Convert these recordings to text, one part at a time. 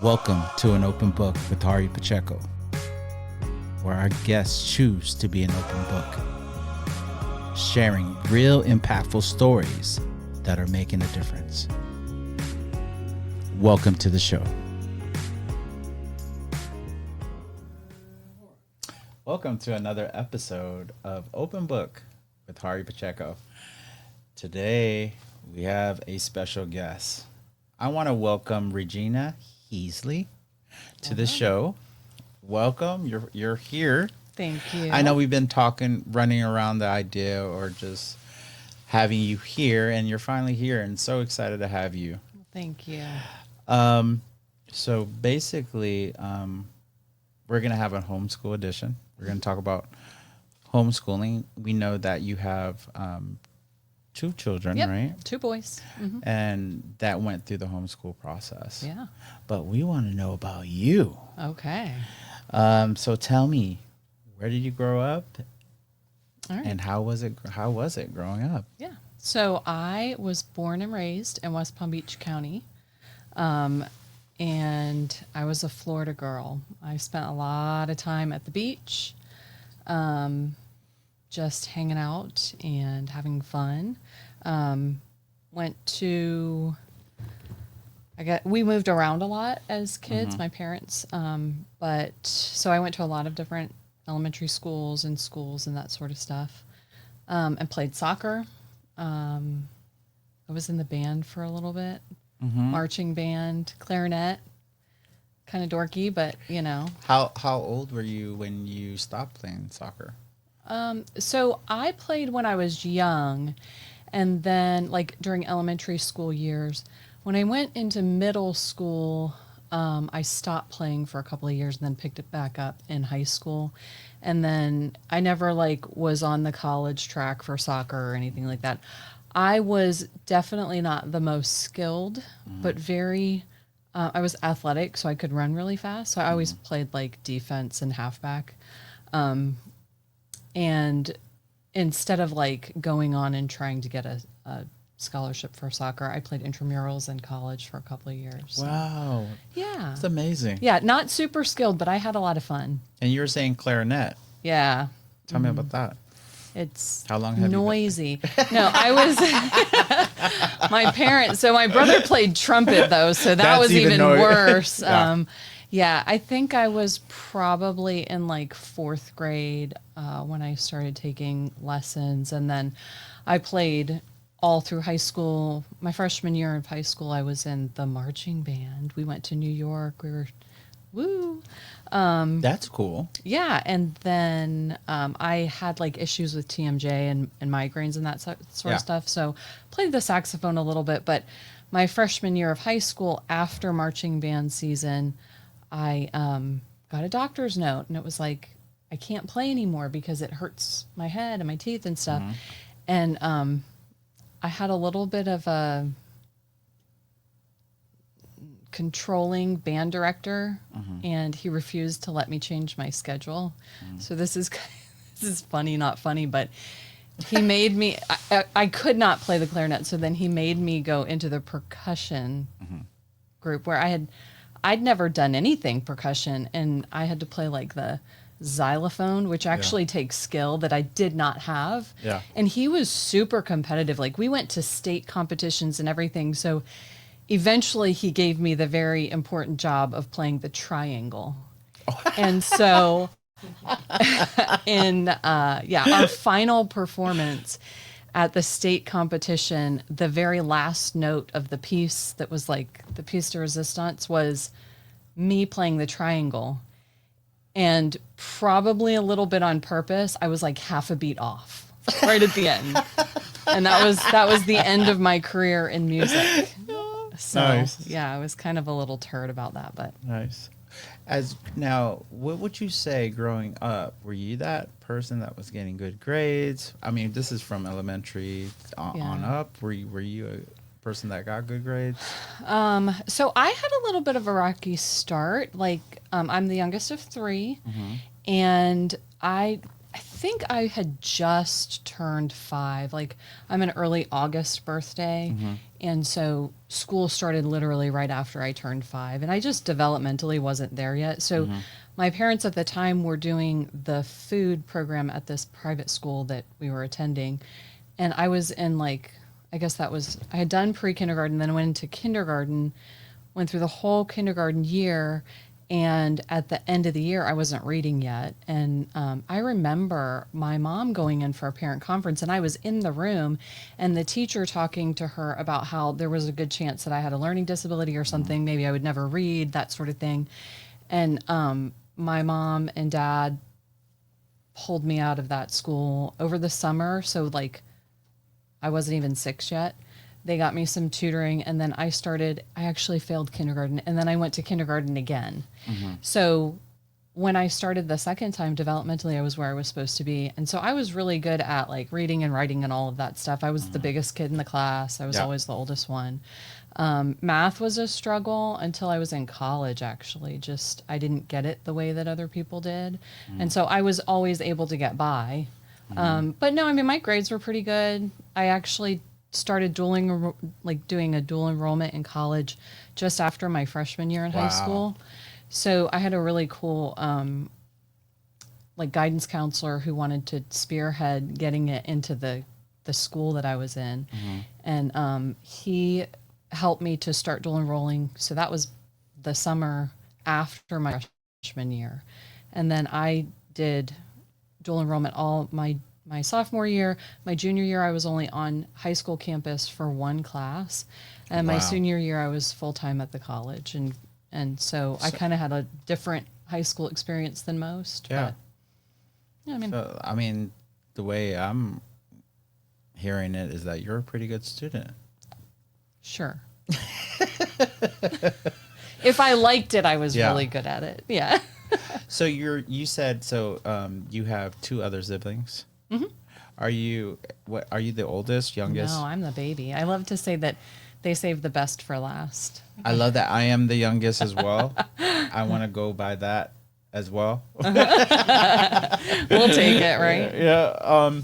Welcome to An Open Book with Harry Pacheco, where our guests choose to be an open book, sharing real impactful stories that are making a difference. Welcome to the show. Welcome to another episode of Open Book with Harry Pacheco. Today, we have a special guest. I want to welcome Regina Heasley to the show. Welcome. You're here. Thank you. I know we've been running around the idea or just having you here, and you're finally here, and so excited to have you. Thank you. So basically, we're going to have a homeschool edition. We're going to talk about homeschooling. We know that you have two children, right? 2 boys. Mm-hmm. And that went through the homeschool process. Yeah. But we want to know about you. Okay. So tell me, where did you grow up? All right. And how was it growing up? Yeah. So I was born and raised in West Palm Beach County. And I was a Florida girl. I spent a lot of time at the beach, just hanging out and having fun. We moved around a lot as kids, my parents. But so I went to a lot of different elementary schools and that sort of stuff. And played soccer. I was in the band for a little bit, marching band, clarinet, kind of dorky, but you know. How old were you when you stopped playing soccer? So I played when I was young, and then like during elementary school years. When I went into middle school, I stopped playing for a couple of years and then picked it back up in high school. And then I never was on the college track for soccer or anything like that. I was definitely not the most skilled, but very, I was athletic, so I could run really fast. So I always played defense and halfback. And instead of going on and trying to get a scholarship for soccer, I played intramurals in college for a couple of years. Wow. Yeah. That's amazing. Yeah, not super skilled, but I had a lot of fun. And you were saying clarinet. Yeah. Tell me about that. It's How long have noisy. No, I was my parents. So my brother played trumpet though, so that was even worse. Yeah. I think I was probably in 4th grade when I started taking lessons, and then I played all through high school. My freshman year of high school, I was in the marching band. We went to New York. We were, woo. That's cool. Yeah, and then I had issues with TMJ and migraines and that sort of stuff. So played the saxophone a little bit, but my freshman year of high school, after marching band season, I got a doctor's note, and it was I can't play anymore because it hurts my head and my teeth and stuff. And I had a little bit of a controlling band director, and he refused to let me change my schedule. So this is funny, not funny, but he made me, I could not play the clarinet. So then he made me go into the percussion group where I'd never done anything percussion, and I had to play the xylophone, which actually takes skill that I did not have. Yeah. And he was super competitive. We went to state competitions and everything. So eventually he gave me the very important job of playing the triangle. And so in our final performance at the state competition, the very last note of the piece that was the piece de resistance was me playing the triangle. And probably a little bit on purpose, I was half a beat off right at the end. And that was the end of my career in music. So, nice. Yeah, I was kind of a little turd about that, but. Nice. Now, what would you say growing up? Were you that person that was getting good grades? I mean, this is from elementary on up. Were you a person that got good grades? So I had a little bit of a rocky start. I'm the youngest of 3, and I think I had just turned 5. I'm an early August birthday, And so school started literally right after I turned 5. And I just developmentally wasn't there yet. So my parents at the time were doing the food program at this private school that we were attending. And I was in like, I guess that was, I had done pre-kindergarten, then I went into kindergarten, went through the whole kindergarten year. And at the end of the year, I wasn't reading yet. And I remember my mom going in for a parent conference, and I was in the room, and the teacher talking to her about how there was a good chance that I had a learning disability or something. Maybe I would never read, that sort of thing. And my mom and dad pulled me out of that school over the summer. So, like, I wasn't even 6 yet. They got me some tutoring, and then I actually failed kindergarten, and then I went to kindergarten again. So when I started the second time, developmentally, I was where I was supposed to be. And so I was really good at like reading and writing and all of that stuff. I was the biggest kid in the class. I was always the oldest one. Math was a struggle until I was in college, actually. Just, I didn't get it the way that other people did. And so I was always able to get by. But no, I mean, my grades were pretty good. I actually started doing a dual enrollment in college just after my freshman year in high school. So I had a really cool like guidance counselor who wanted to spearhead getting it into the school that I was in. And he helped me to start dual enrolling. So that was the summer after my freshman year. And then I did dual enrollment all my sophomore year. My junior year, I was only on high school campus for one class. And my senior year, I was full-time at the college. And so I kind of had a different high school experience than most. Yeah. But, yeah, I mean, the way I'm hearing it is that you're a pretty good student. Sure. If I liked it, I was really good at it. Yeah. So you said you have 2 other siblings. Are you the oldest, youngest? No, I'm the baby. I love to say that they save the best for last. I love that. I am the youngest as well. I want to go by that as well. We'll take it, right? Yeah.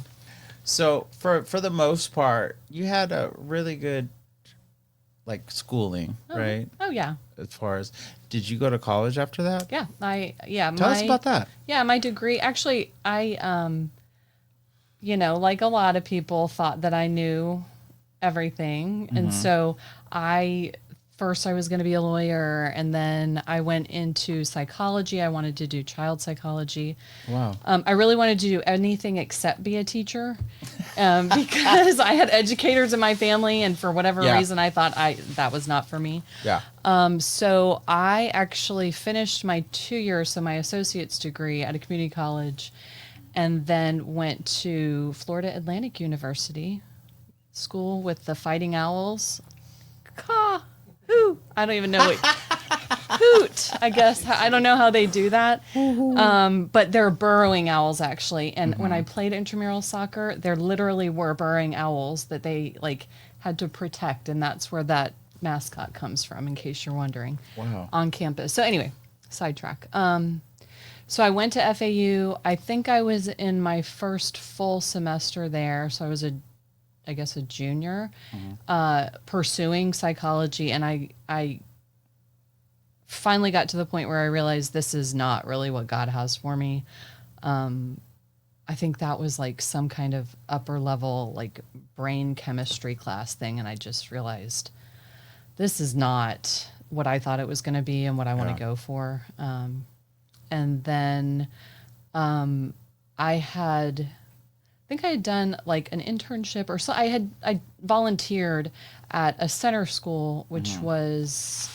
So for the most part, you had a really good like schooling, right? Oh yeah. As far as, did you go to college after that? Yeah. Tell us about that. Yeah, my degree. Actually, I like a lot of people thought that I knew everything. And so I was going to be a lawyer, and then I went into psychology. I wanted to do child psychology. Wow. I really wanted to do anything except be a teacher, because I had educators in my family, and for whatever reason, I thought that was not for me. Yeah. So I actually finished my 2 years, so my associate's degree at a community college, and then went to Florida Atlantic University, school with the Fighting Owls. Caw, hoo. I don't even know what hoot, I guess. I don't know how they do that. But they're burrowing owls, actually. And when I played intramural soccer, there literally were burrowing owls that they like had to protect, and that's where that mascot comes from, in case you're wondering. Wow. On campus. So anyway, sidetrack. So I went to FAU. I think I was in my first full semester there. So I was a junior, pursuing psychology. And I finally got to the point where I realized this is not really what God has for me. I think that was like some kind of upper level, like brain chemistry class thing. And I just realized this is not what I thought it was going to be and what I want to go for. And then I think I had done like an internship or so. I volunteered at a center school, which was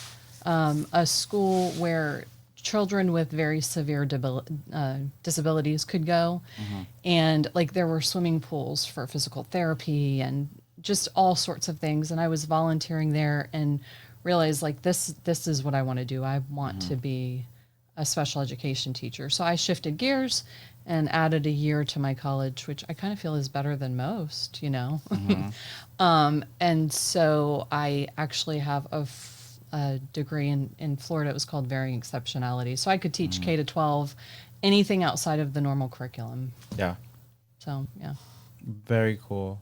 a school where children with very severe disabilities could go. And like there were swimming pools for physical therapy and just all sorts of things. And I was volunteering there and realized like this is what I want to do. I want to be a special education teacher. So I shifted gears and added a year to my college, which I kind of feel is better than most, you know? And so I actually have a degree in Florida. It was called Varying Exceptionality. So I could teach K to 12, anything outside of the normal curriculum. Yeah. So, yeah. Very cool.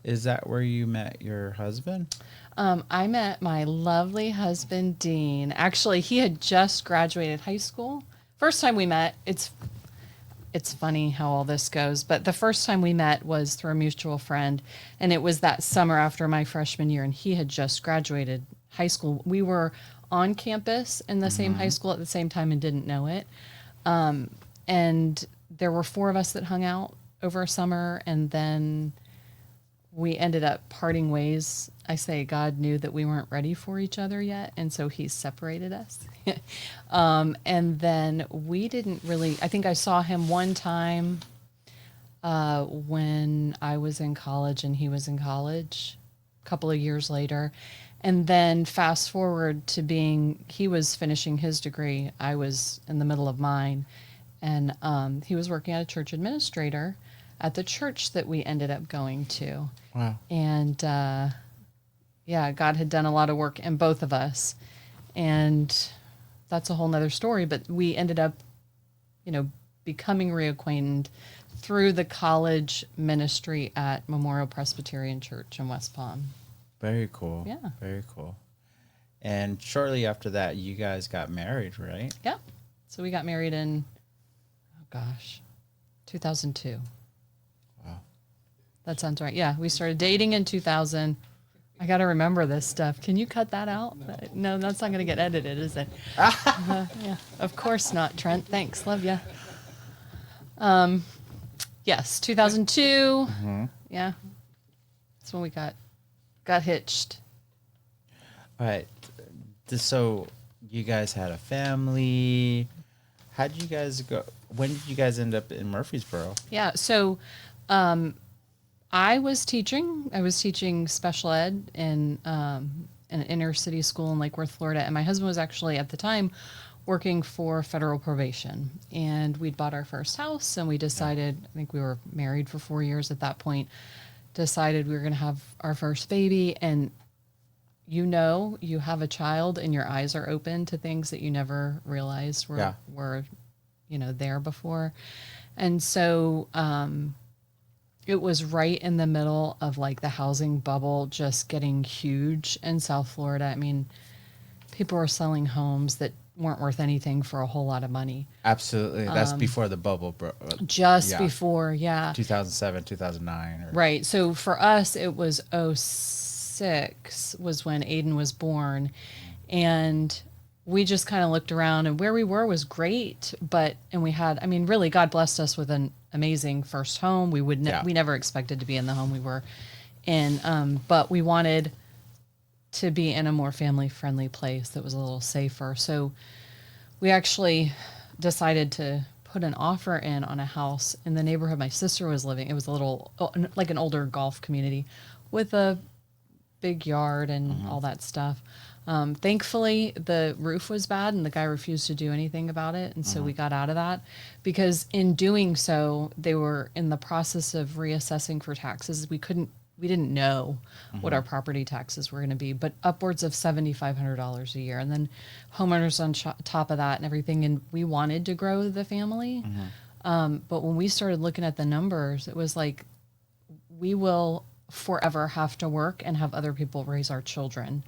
Is that where you met your husband? I met my lovely husband, Dean. Actually, he had just graduated high school. First time we met, it's funny how all this goes, but the first time we met was through a mutual friend, and it was that summer after my freshman year, and he had just graduated high school. We were on campus in the same high school at the same time and didn't know it. And there were four of us that hung out over summer, and then we ended up parting ways. I say God knew that we weren't ready for each other yet, and so he separated us. And then we didn't really, I think I saw him one time when I was in college and he was in college a couple of years later. And then fast forward to being, he was finishing his degree. I was in the middle of mine. And he was working at a church administrator at the church that we ended up going to. Wow. And yeah, God had done a lot of work in both of us. And that's a whole nother story. But we ended up, becoming reacquainted through the college ministry at Memorial Presbyterian Church in West Palm. Very cool. Yeah. Very cool. And shortly after that, you guys got married, right? Yeah. So we got married in, 2002. Wow. That sounds right. Yeah, we started dating in 2000. I got to remember this stuff. Can you cut that out? No, that's not going to get edited, is it? Yeah, of course not, Trent. Thanks. Love you. Yes, 2002. Yeah. That's when we got hitched. All right. So you guys had a family. How did you guys go? When did you guys end up in Murfreesboro? Yeah. So, I was teaching special ed in an inner city school in Lake Worth, Florida, and my husband was actually at the time working for federal probation. And we'd bought our first house, and we decided, I think we were married for 4 years at that point, decided we were going to have our first baby. And you have a child, and your eyes are open to things that you never realized were there before. And so it was right in the middle of like the housing bubble just getting huge in South Florida. I mean, people were selling homes that weren't worth anything for a whole lot of money. Absolutely. That's before the bubble, bro. Before, yeah. 2007, 2009. Right. So for us, it was '06 was when Aiden was born. And we just kind of looked around, and where we were was great. And we had, really, God blessed us with an amazing first home. We never expected to be in the home we were in. But we wanted to be in a more family-friendly place that was a little safer. So we actually decided to put an offer in on a house in the neighborhood my sister was living. It was a little, like an older golf community with a big yard and all that stuff. Thankfully, the roof was bad and the guy refused to do anything about it. And so we got out of that because in doing so, they were in the process of reassessing for taxes. We didn't know what our property taxes were going to be, but upwards of $7,500 a year. And then homeowners on top of that and everything. And we wanted to grow the family. But when we started looking at the numbers, it was like, we will forever have to work and have other people raise our children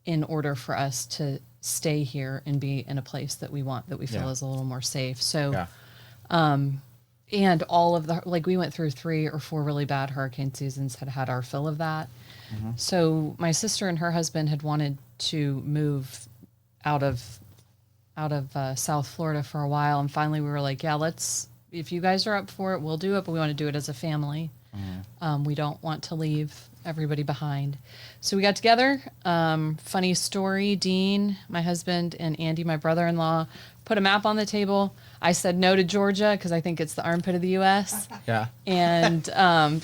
in order for us to stay here and be in a place that we want, that we feel is a little more safe. So, and all of we went through 3 or 4 really bad hurricane seasons, had our fill of that. So my sister and her husband had wanted to move out of South Florida for a while. And finally we were like, if you guys are up for it, we'll do it, but we want to do it as a family. We don't want to leave everybody behind. So we got together. Funny story, Dean, my husband, and Andy, my brother-in-law, put a map on the table. I said no to Georgia because I think it's the armpit of the U.S. Yeah. And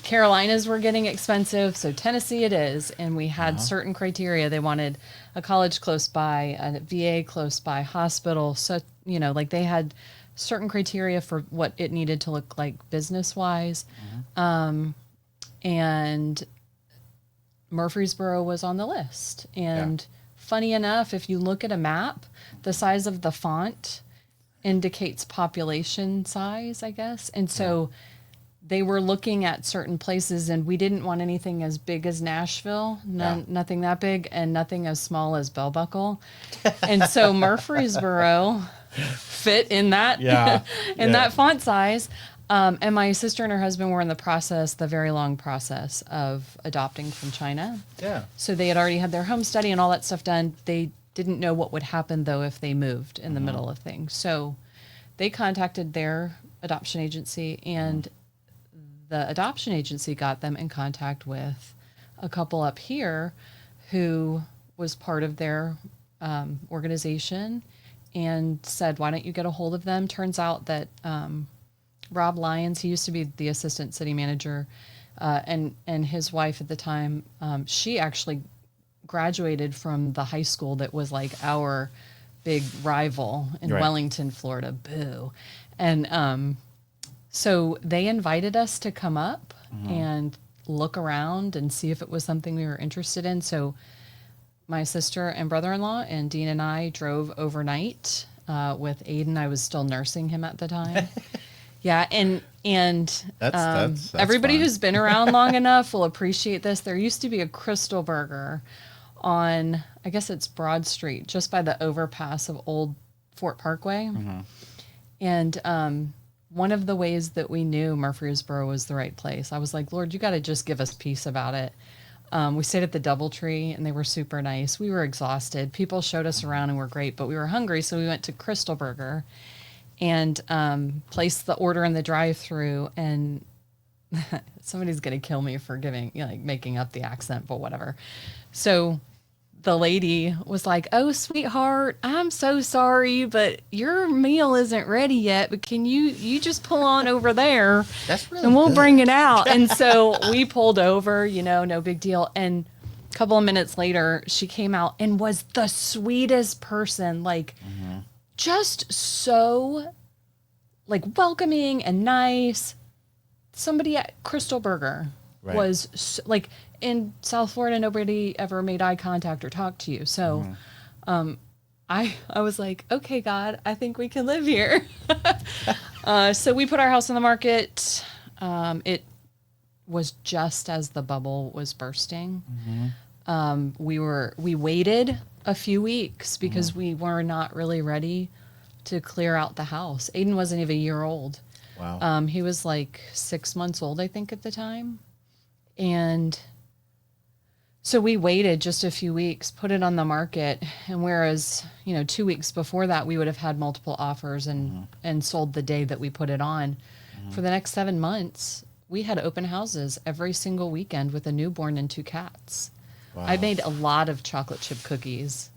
Carolinas were getting expensive, so Tennessee it is. And we had certain criteria. They wanted a college close by, a VA close by, hospital. So, they had certain criteria for what it needed to look like business-wise. And Murfreesboro was on the list. And funny enough, if you look at a map, the size of the font indicates population size, I guess. And so they were looking at certain places, and we didn't want anything as big as Nashville, nothing that big, and nothing as small as Bell Buckle. And so Murfreesboro fit in that that font size. And my sister and her husband were in the very long process of adopting from China. Yeah. So they had already had their home study and all that stuff done. They didn't know what would happen, though, if they moved in the middle of things. So they contacted their adoption agency, and the adoption agency got them in contact with a couple up here who was part of their organization and said, why don't you get a hold of them? Turns out that Rob Lyons, he used to be the assistant city manager, and his wife at the time, she actually graduated from the high school that was like our big rival in Wellington, Florida. Boo. And so they invited us to come up and look around and see if it was something we were interested in. So my sister and brother-in-law and Dean and I drove overnight with Aiden. I was still nursing him at the time. Yeah, and that's everybody fun. who's been around long enough will appreciate this. There used to be a Crystal Burger on, I guess it's Broad Street, just by the overpass of Old Fort Parkway. And one of the ways that we knew Murfreesboro was the right place, I was like, Lord, you got to just give us peace about it. We stayed at the DoubleTree, and they were super nice. We were exhausted. People showed us around and were great, but we were hungry, so we went to Crystal Burger and placed the order in the drive-thru. And somebody's gonna kill me for making up the accent, but whatever. So the lady was like, "Oh, sweetheart, I'm so sorry, but your meal isn't ready yet. But can you just pull on over there, That's really and we'll good. bring it out." And so we pulled over, no big deal. And a couple of minutes later, she came out and was the sweetest person, just so welcoming and nice. Somebody at Crystal Burger was in South Florida, nobody ever made eye contact or talked to you. So I was like, okay, God, I think we can live here. So we put our house on the market. It was just as the bubble was bursting. We waited a few weeks because we were not really ready to clear out the house. Aiden wasn't even a year old. Wow. He was like 6 months old, I think, at the time. And so we waited just a few weeks, put it on the market. And whereas, 2 weeks before that, we would have had multiple offers and sold the day that we put it on. For the next 7 months, we had open houses every single weekend with a newborn and 2 cats. Wow. I made a lot of chocolate chip cookies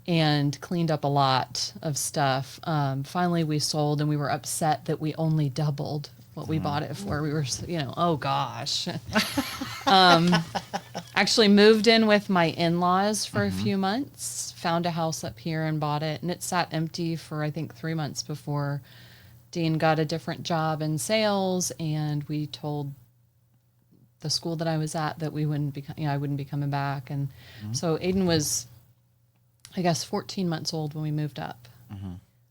and cleaned up a lot of stuff. Finally, we sold, and we were upset that we only doubled what we bought it for. We were, oh gosh. Actually moved in with my in-laws for a few months, found a house up here and bought it. And it sat empty for, I think, 3 months before Dean got a different job in sales. And we told the school that I was at that we wouldn't be, I wouldn't be coming back. And so Aiden was, I guess, 14 months old when we moved up.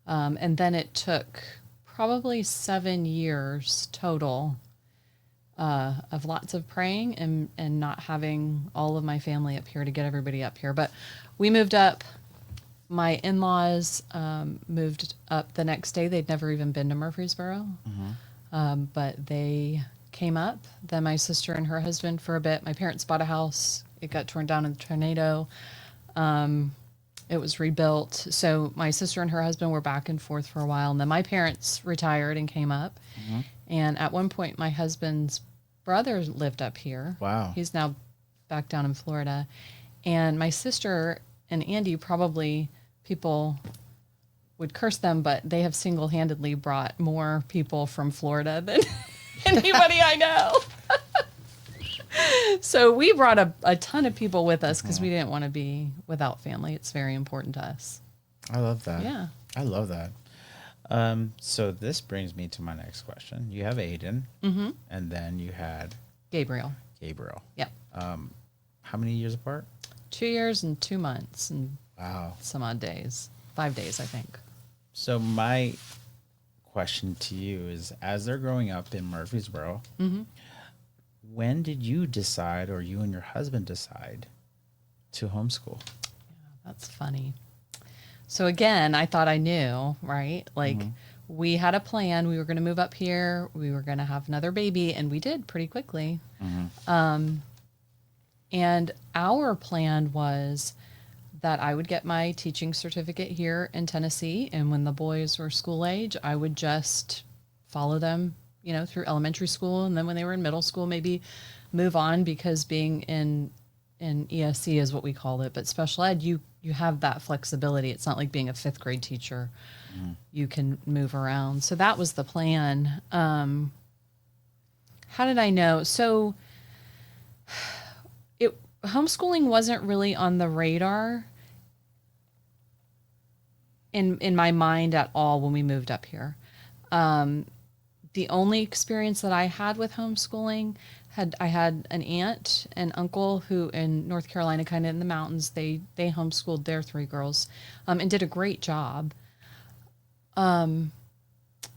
And then it took probably 7 years total of lots of praying and not having all of my family up here to get everybody up here. But we moved up. My in-laws moved up the next day. They'd never even been to Murfreesboro. But they came up. Then my sister and her husband for a bit. My parents bought a house. It got torn down in the tornado. It was rebuilt. So my sister and her husband were back and forth for a while. And then my parents retired and came up. And at one point, my husband's brother lived up here. Wow. He's now back down in Florida. And my sister and Andy, probably people would curse them, but they have single-handedly brought more people from Florida than anybody I know. So we brought a ton of people with us because we didn't want to be without family. It's very important to us. I love that. Yeah. I love that. So this brings me to my next question. You have Aiden, and then you had Gabriel. Yep. How many years apart? 2 years and 2 months and Wow. some odd days. 5 days, I think. So my question to you is, as they're growing up in Murfreesboro, Mm-hmm. when did you decide, or you and your husband decide, to homeschool? That's funny. So again, I thought I knew, right? Like Mm-hmm. we had a plan. We were going to move up here. We were going to have another baby, and we did pretty quickly. Mm-hmm. And our plan was that I would get my teaching certificate here in Tennessee. And when the boys were school age, I would just follow them, through elementary school. And then when they were in middle school, maybe move on, because being in ESC is what we call it. But special ed, you have that flexibility. It's not like being a fifth grade teacher. Mm-hmm. You can move around. So that was the plan. How did I know? So homeschooling wasn't really on the radar in my mind at all when we moved up here. The only experience that I had with homeschooling, I had an aunt and uncle who in North Carolina, kind of in the mountains, they homeschooled their 3 girls, and did a great job. And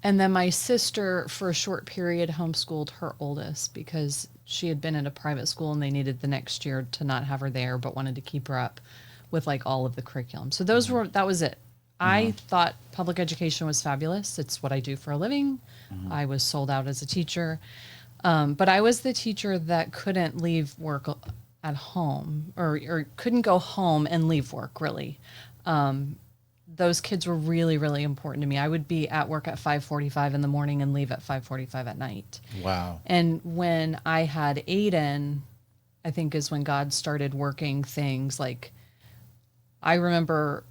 then my sister, for a short period, homeschooled her oldest because she had been in a private school and they needed the next year to not have her there, but wanted to keep her up with like all of the curriculum. So that was it. I thought public education was fabulous. It's what I do for a living. I was sold out as a teacher. But I was the teacher that couldn't leave work at home or couldn't go home and leave work, really. Those kids were really, really important to me. I would be at work at 5:45 in the morning and leave at 5:45 at night. Wow. And when I had Aiden, I think is when God started working things. Like, I remember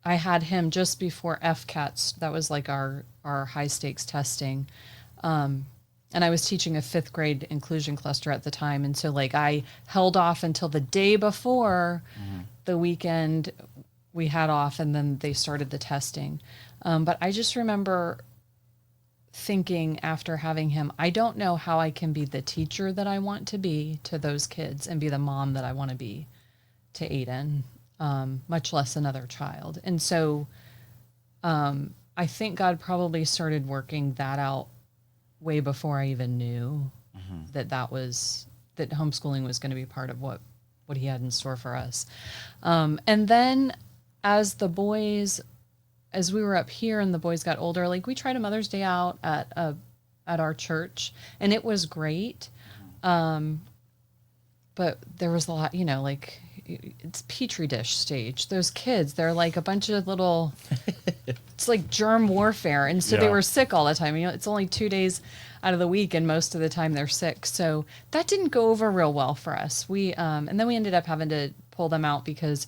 I had him just before FCATs. That was like our high stakes testing. And I was teaching a 5th grade inclusion cluster at the time. And so like I held off until the day before the weekend we had off, and then they started the testing. But I just remember thinking after having him, I don't know how I can be the teacher that I want to be to those kids and be the mom that I want to be to Aiden, much less another child. And so I think God probably started working that out way before I even knew that homeschooling was going to be part of what he had in store for us. And then as we were up here and the boys got older, like we tried a Mother's Day out at our church, and it was great. But there was a lot, like it's petri dish stage. Those kids, they're like a bunch of little, it's like germ warfare. And so they were sick all the time. It's only 2 days out of the week, and most of the time they're sick. So that didn't go over real well for us. And then we ended up having to pull them out because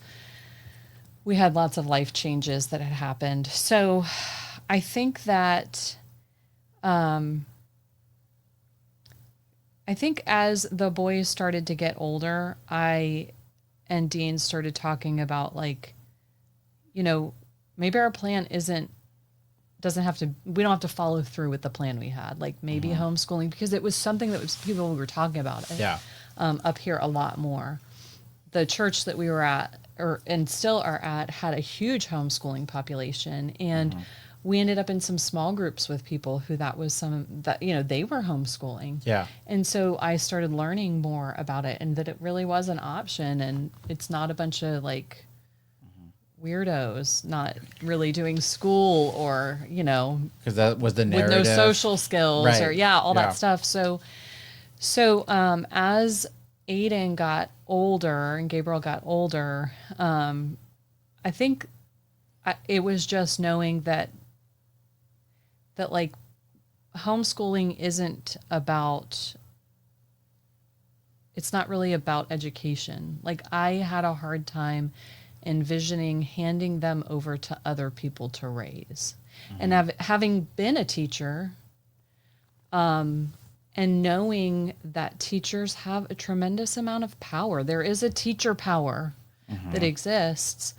we had lots of life changes that had happened. So I think that, I think as the boys started to get older, I and Dean started talking about like, maybe our plan we don't have to follow through with the plan we had. Like maybe homeschooling, because it was something that people were talking about it, up here a lot more. The church that we were at, and still are at, had a huge homeschooling population, and we ended up in some small groups with people who they were homeschooling. Yeah. And so I started learning more about it, and that it really was an option, and it's not a bunch of like weirdos not really doing school, or Because that was the narrative. with no social skills, Right. or all that stuff. So as Aiden got older and Gabriel got older, I think it was just knowing that like homeschooling it's not really about education. Like I had a hard time envisioning handing them over to other people to raise. And having been a teacher, and knowing that teachers have a tremendous amount of power. There is a teacher power that exists.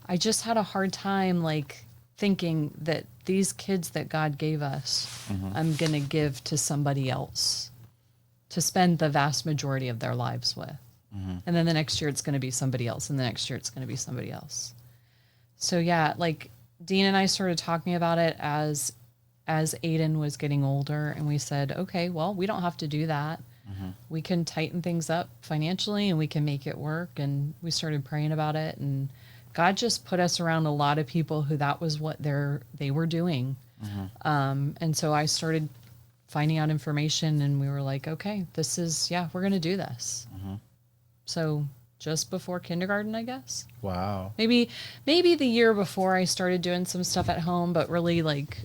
I just had a hard time like thinking that these kids that God gave us, I'm going to give to somebody else to spend the vast majority of their lives with. And then the next year it's going to be somebody else, and the next year it's going to be somebody else. So like Dean and I started talking about it as as Aiden was getting older, and we said, okay, well, we don't have to do that. We can tighten things up financially and we can make it work. And we started praying about it, and God just put us around a lot of people who that was what they were doing. And so I started finding out information, and we were like, okay, we're going to do this. So just before kindergarten, I guess. Wow. Maybe the year before I started doing some stuff at home, but really like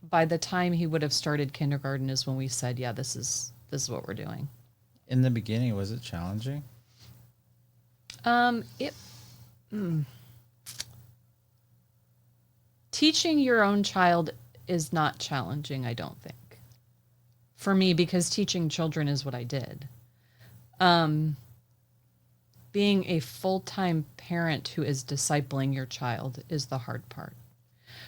by the time he would have started kindergarten is when we said, yeah, this is what we're doing. In the beginning, was it challenging? Teaching your own child is not challenging, I don't think. For me, because teaching children is what I did. Being a full-time parent who is discipling your child is the hard part.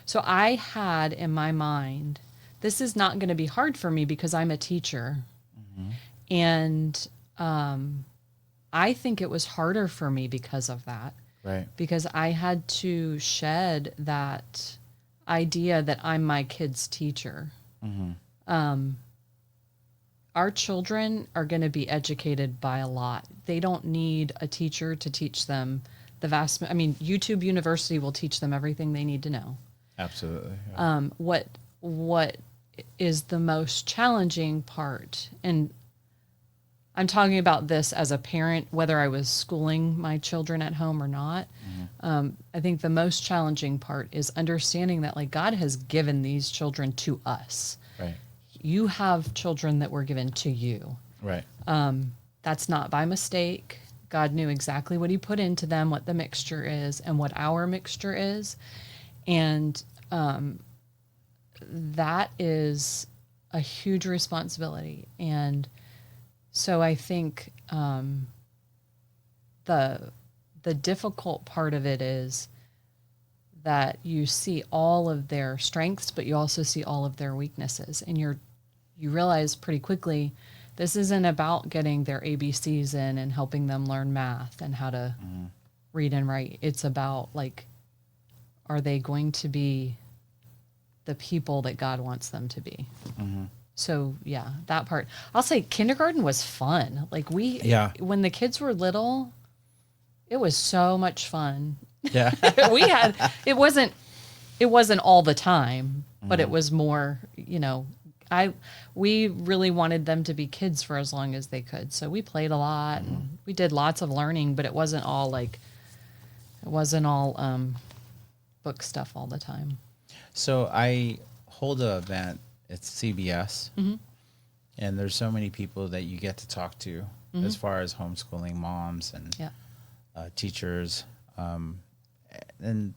So I had in my mind, this is not going to be hard for me because I'm a teacher. And I think it was harder for me because of that. Right. Because I had to shed that idea that I'm my kid's teacher. Our children are going to be educated by a lot. They don't need a teacher to teach them YouTube University will teach them everything they need to know. Absolutely. Yeah. What is the most challenging part, and I'm talking about this as a parent, whether I was schooling my children at home or not. I think the most challenging part is understanding that like God has given these children to us. Right. You have children that were given to you. Right. That's not by mistake. God knew exactly what he put into them, what the mixture is, and what our mixture is. And that is a huge responsibility. And so I think the difficult part of it is that you see all of their strengths, but you also see all of their weaknesses. And you realize pretty quickly, this isn't about getting their ABCs in and helping them learn math and how to read and write. It's about like, are they going to be the people that God wants them to be? So yeah, that part. I'll say kindergarten was fun. Like when the kids were little, it was so much fun. Yeah. It wasn't all the time, but it was more, we really wanted them to be kids for as long as they could. So we played a lot and we did lots of learning, but it wasn't all book stuff all the time. So I hold an event at CBS, and there's so many people that you get to talk to as far as homeschooling moms and teachers. And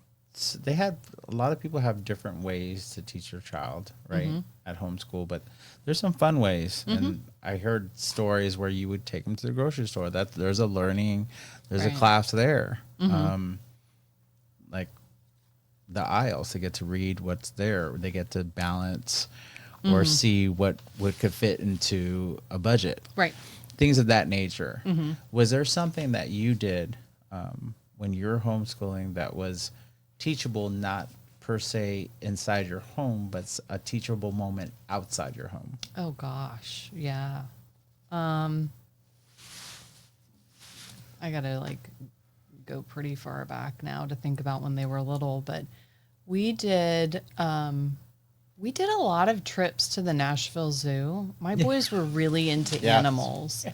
they have a lot of people have different ways to teach your child, right, at homeschool. But there's some fun ways, and I heard stories where you would take them to the grocery store. There's a class there, like the aisles. They get to read what's there. They get to balance or see what could fit into a budget, right? Things of that nature. Was there something that you did when you're homeschooling that was teachable, not per se inside your home, but a teachable moment outside your home? Oh gosh, yeah. I gotta go pretty far back now to think about when they were little, but we did a lot of trips to the Nashville Zoo. My boys were really into animals.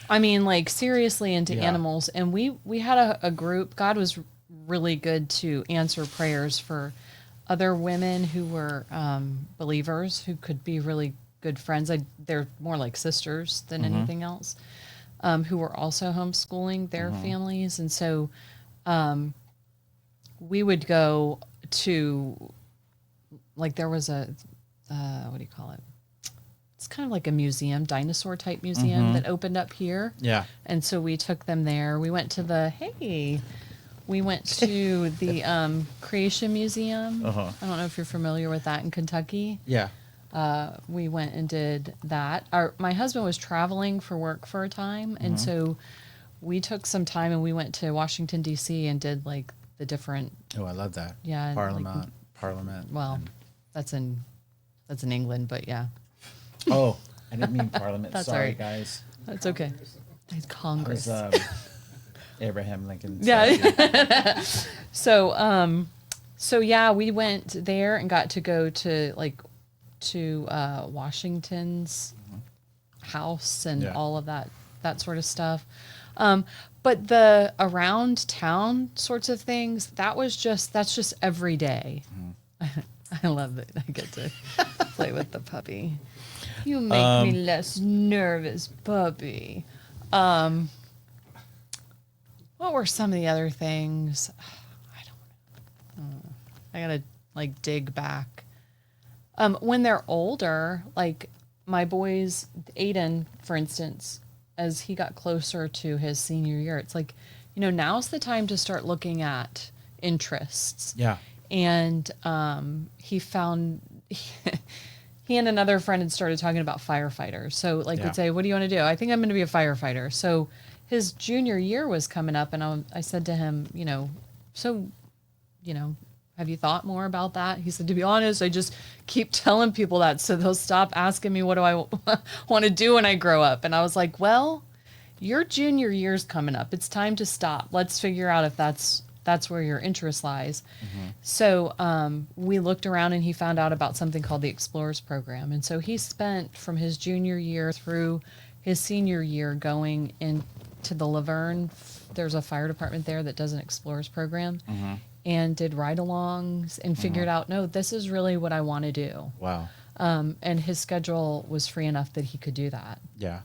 I mean, seriously into animals. And we had a group. God was really good to answer prayers for other women who were believers, who could be really good friends. They're more like sisters than anything else, who were also homeschooling their families. And so we would go to, there was a, what do you call it? It's kind of like a museum, dinosaur type museum that opened up here. Yeah. And so we took them there. We went to the Creation Museum. I don't know if you're familiar with that in Kentucky. Yeah. We went and did that. My husband was traveling for work for a time. And so we took some time and we went to Washington, D.C. and did the different. Oh, I love that. Yeah. Parliament. Well, that's in That's in England, but yeah. Oh, I didn't mean Parliament. That's Sorry, all right. guys. That's okay. It's Congress. It was, Abraham Lincoln. Yeah. So yeah, we went there and got to go to Washington's house and all of that sort of stuff. But the around town sorts of things, that's just every day. I love that I get to play with the puppy. You make me less nervous, puppy. What were some of the other things? I don't know. I gotta dig back. When they're older, like my boys, Aiden, for instance, as he got closer to his senior year, it's like, now's the time to start looking at interests. Yeah. And he found he and another friend had started talking about firefighters. So would say, what do you want to do? I think I'm going to be a firefighter. So his junior year was coming up, and I said to him, have you thought more about that? He said, to be honest, I just keep telling people that so they'll stop asking me what do I want to do when I grow up. And I was like, well, your junior year's coming up. It's time to stop. Let's figure out if that's where your interest lies. So we looked around, and he found out about something called the Explorers Program. And so he spent from his junior year through his senior year going into the Laverne. There's a fire department there that does an Explorers Program. And did ride-alongs and figured out, no, this is really what I want to do. Wow. And his schedule was free enough that he could do that. Yeah.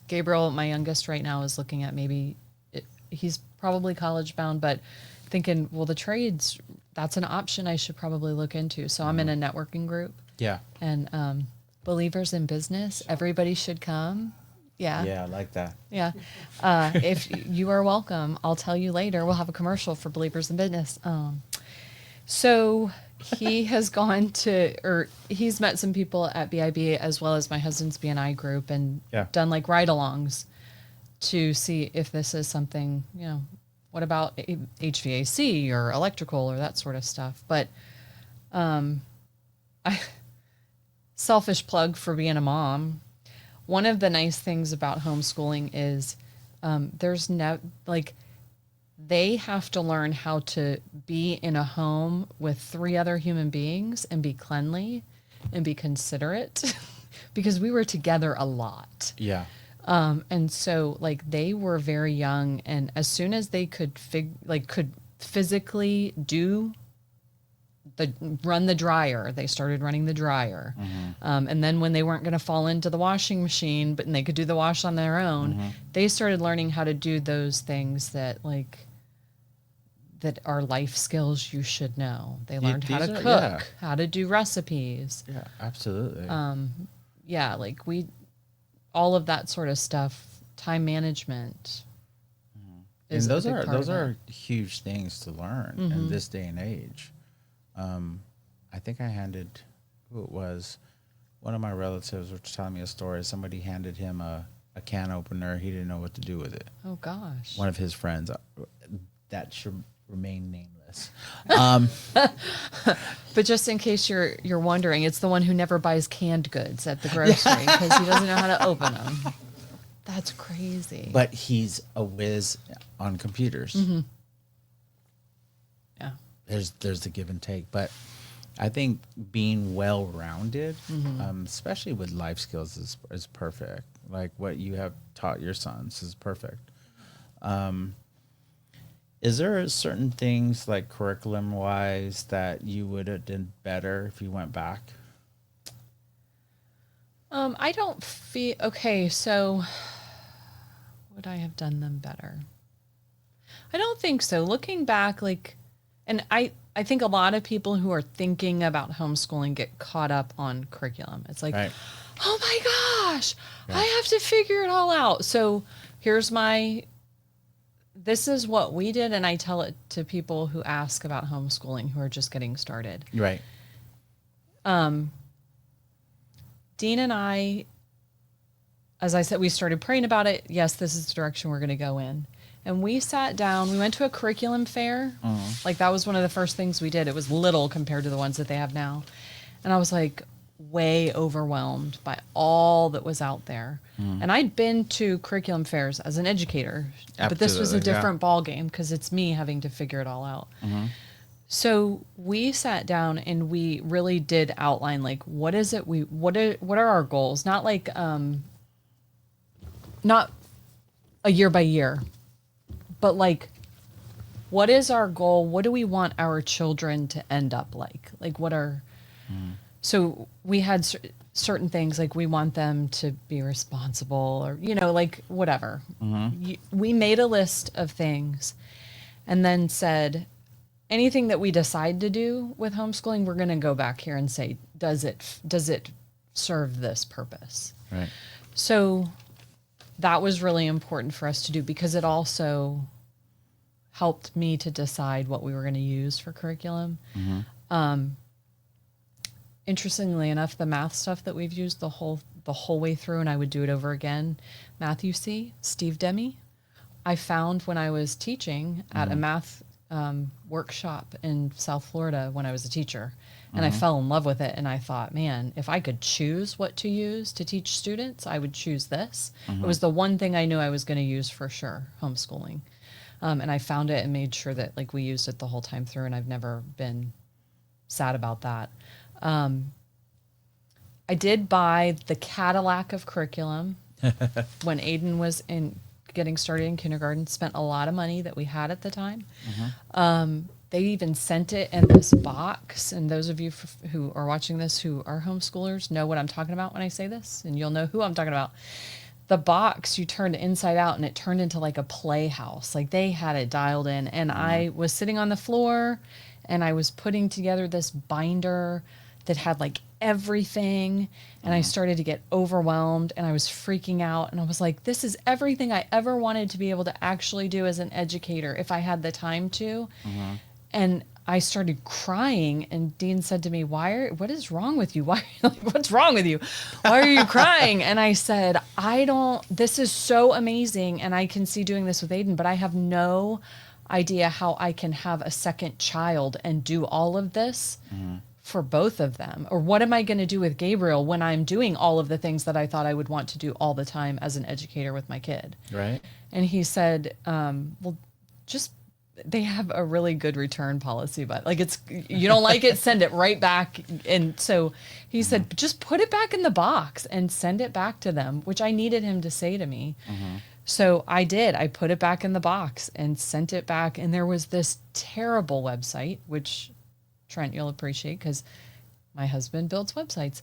Gabriel, my youngest right now, is looking at he's probably college bound, but thinking, well, the trades, that's an option I should probably look into. So I'm in a networking group. Yeah. And believers in business, everybody should come. Yeah. Yeah, I like that. Yeah. If you are welcome, I'll tell you later. We'll have a commercial for Believers in Business. So he has he's met some people at BIB as well as my husband's BNI group and done ride-alongs to see if this is something, what about HVAC or electrical or that sort of stuff. But selfish plug for being a mom. One of the nice things about homeschooling is they have to learn how to be in a home with 3 other human beings and be cleanly and be considerate because we were together a lot. Yeah. And so they were very young, and as soon as they could physically run the dryer, they started running the dryer. And then when they weren't going to fall into the washing machine, but they could do the wash on their own, they started learning how to do those things that are life skills you should know. They learned how to cook, how to do recipes. Yeah, absolutely. All of that sort of stuff, time management. And those are huge things to learn in this day and age. I think I handed, who it was, one of my relatives was telling me a story. Somebody handed him a can opener. He didn't know what to do with it. Oh, gosh. One of his friends. That should remain nameless. But just in case you're wondering, it's the one who never buys canned goods at the grocery because he doesn't know how to open them. That's crazy. But he's a whiz on computers. Yeah. There's the give and take. But I think being well-rounded, especially with life skills, is perfect. Like what you have taught your sons is perfect. Is there certain things like curriculum-wise that you would have done better if you went back? I don't feel... Okay, so would I have done them better? I don't think so. Looking back, and I think a lot of people who are thinking about homeschooling get caught up on curriculum. It's like, right. Oh my gosh, yeah. I have to figure it all out. So this is what we did, and I tell it to people who ask about homeschooling who are just getting started. Right. Dean and I, as I said, we started praying about it. Yes, this is the direction we're going to go in. And we sat down, we went to a curriculum fair. That was one of the first things we did. It was little compared to the ones that they have now. And I was like way overwhelmed by all that was out there. And I'd been to curriculum fairs as an educator, but this was a Absolutely, yeah. different ball game because it's me having to figure it all out. So we sat down and we really did outline like what is it what are our goals? Not like not a year by year, but like what is our goal? What do we want our children to end up like? Like what are so we had certain things like we want them to be responsible or like whatever. We made a list of things and then said anything that we decide to do with homeschooling, we're going to go back here and say, does it serve this purpose? Right. So that was really important for us to do because it also helped me to decide what we were going to use for curriculum. Interestingly enough, the math stuff that we've used the whole way through, and I would do it over again. Matthew C., Steve Demi, I found when I was teaching at a math workshop in South Florida when I was a teacher, and I fell in love with it. And I thought, man, if I could choose what to use to teach students, I would choose this. It was the one thing I knew I was going to use for sure, homeschooling. And I found it and made sure that like we used it the whole time through, and I've never been sad about that. I did buy the Cadillac of curriculum when Aiden was getting started in kindergarten. Spent a lot of money that we had at the time. They even sent it in this box. And those of you who are watching this who are homeschoolers know what I'm talking about when I say this, and you'll know who I'm talking about. The box, you turned inside out and it turned into like a playhouse. Like they had it dialed in. And I was sitting on the floor and I was putting together this binder that had like everything, and I started to get overwhelmed and I was freaking out, and I was like, this is everything I ever wanted to be able to actually do as an educator if I had the time to. And I started crying, and Dean said to me, what is wrong with you? What's wrong with you? Why are you crying? And I said, this is so amazing and I can see doing this with Aiden, but I have no idea how I can have a second child and do all of this for both of them. Or what am I going to do with Gabriel when I'm doing all of the things that I thought I would want to do all the time as an educator with my kid? Right. And he said, they have a really good return policy, but like you don't like it, send it right back. And so he said, just put it back in the box and send it back to them, which I needed him to say to me. So I did. I put it back in the box and sent it back. And there was this terrible website, which Trent, you'll appreciate because my husband builds websites.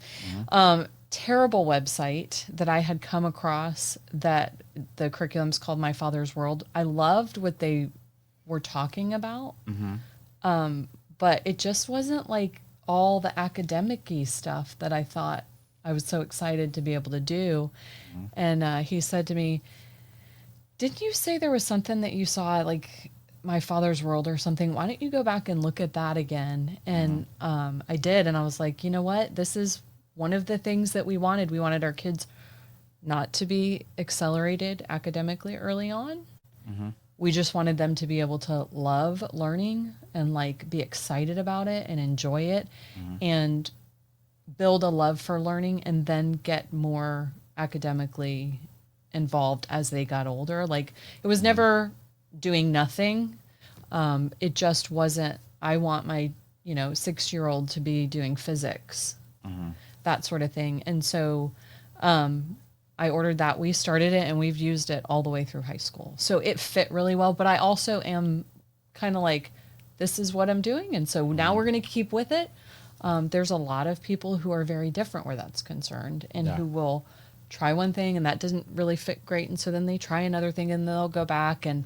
Terrible website that I had come across that the curriculum's called My Father's World. I loved what they were talking about, but it just wasn't like all the academic-y stuff that I thought I was so excited to be able to do. And he said to me, didn't you say there was something that you saw like My Father's World or something? Why don't you go back and look at that again? And I did. And I was like, you know what? This is one of the things that we wanted. We wanted our kids not to be accelerated academically early on. We just wanted them to be able to love learning and like be excited about it and enjoy it and build a love for learning and then get more academically involved as they got older. Like it was never doing nothing. It just wasn't, I want my, 6-year-old to be doing physics, that sort of thing. And so, I ordered that. We started it and we've used it all the way through high school. So it fit really well, but I also am kind of like, this is what I'm doing. And so now we're going to keep with it. There's a lot of people who are very different where that's concerned and who will try one thing and that doesn't really fit great. And so then they try another thing and they'll go back and,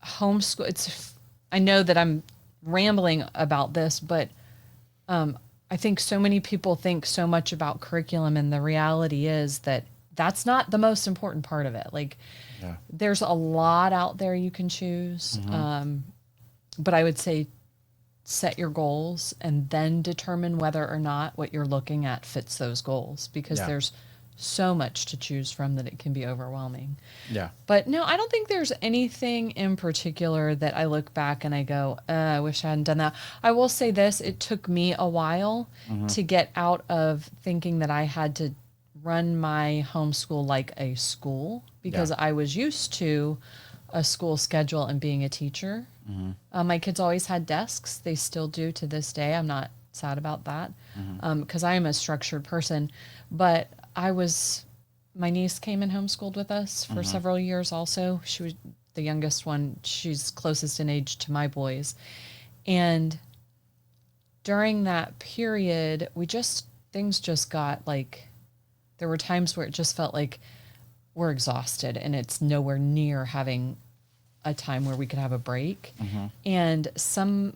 homeschool. I know that I'm rambling about this, but, I think so many people think so much about curriculum, and the reality is that that's not the most important part of it. Like, there's a lot out there you can choose, but I would say set your goals and then determine whether or not what you're looking at fits those goals, because there's so much to choose from that it can be overwhelming. Yeah. But no, I don't think there's anything in particular that I look back and I go, I wish I hadn't done that. I will say this, it took me a while to get out of thinking that I had to run my homeschool like a school, because Yeah. I was used to a school schedule and being a teacher. My kids always had desks. They still do to this day. I'm not sad about that, because I am a structured person. But my niece came and homeschooled with us for several years also. She was the youngest one. She's closest in age to my boys. And during that period, things just got like, there were times where it just felt like we're exhausted and it's nowhere near having a time where we could have a break. And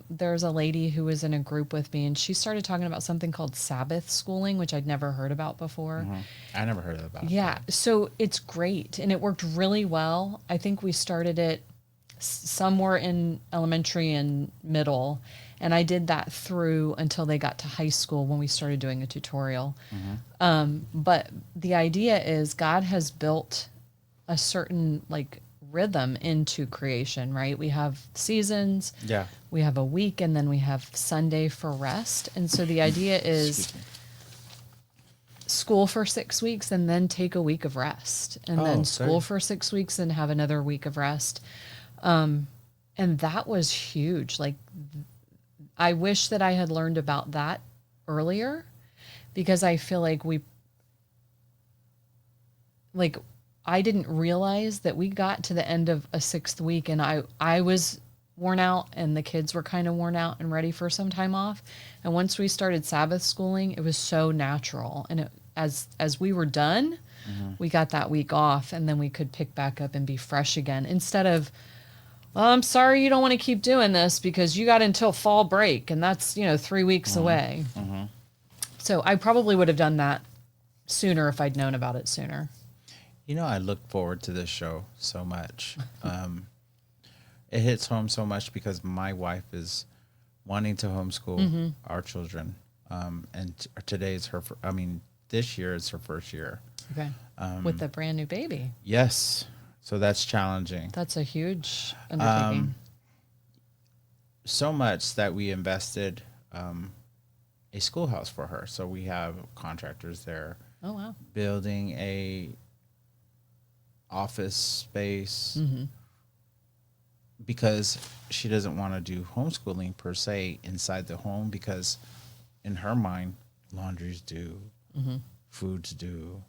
there's a lady who was in a group with me, and she started talking about something called Sabbath schooling, which I'd never heard about before. I never heard about it. Yeah. So it's great. And it worked really well. I think we started it somewhere in elementary and middle. And I did that through until they got to high school when we started doing a tutorial. But the idea is God has built a certain like rhythm into creation, right? We have seasons, Yeah. we have a week, and then we have Sunday for rest. And so the idea is school for 6 weeks and then take a week of rest, and then school for 6 weeks and have another week of rest. And that was huge. Like, I wish that I had learned about that earlier, because I feel like I didn't realize that we got to the end of a 6th week and I was worn out and the kids were kind of worn out and ready for some time off. And once we started Sabbath schooling, it was so natural. And as we were done, we got that week off, and then we could pick back up and be fresh again, instead of, well, I'm sorry you don't want to keep doing this because you got until fall break and that's, 3 weeks away. So I probably would have done that sooner if I'd known about it sooner. I look forward to this show so much. It hits home so much because my wife is wanting to homeschool our children. And today is this year is her first year. Okay. With a brand new baby. Yes. So that's challenging. That's a huge undertaking. So much that we invested a schoolhouse for her. So we have contractors there. Oh, wow. Building a office space because she doesn't want to do homeschooling per se inside the home, because in her mind, laundry's due, food's due.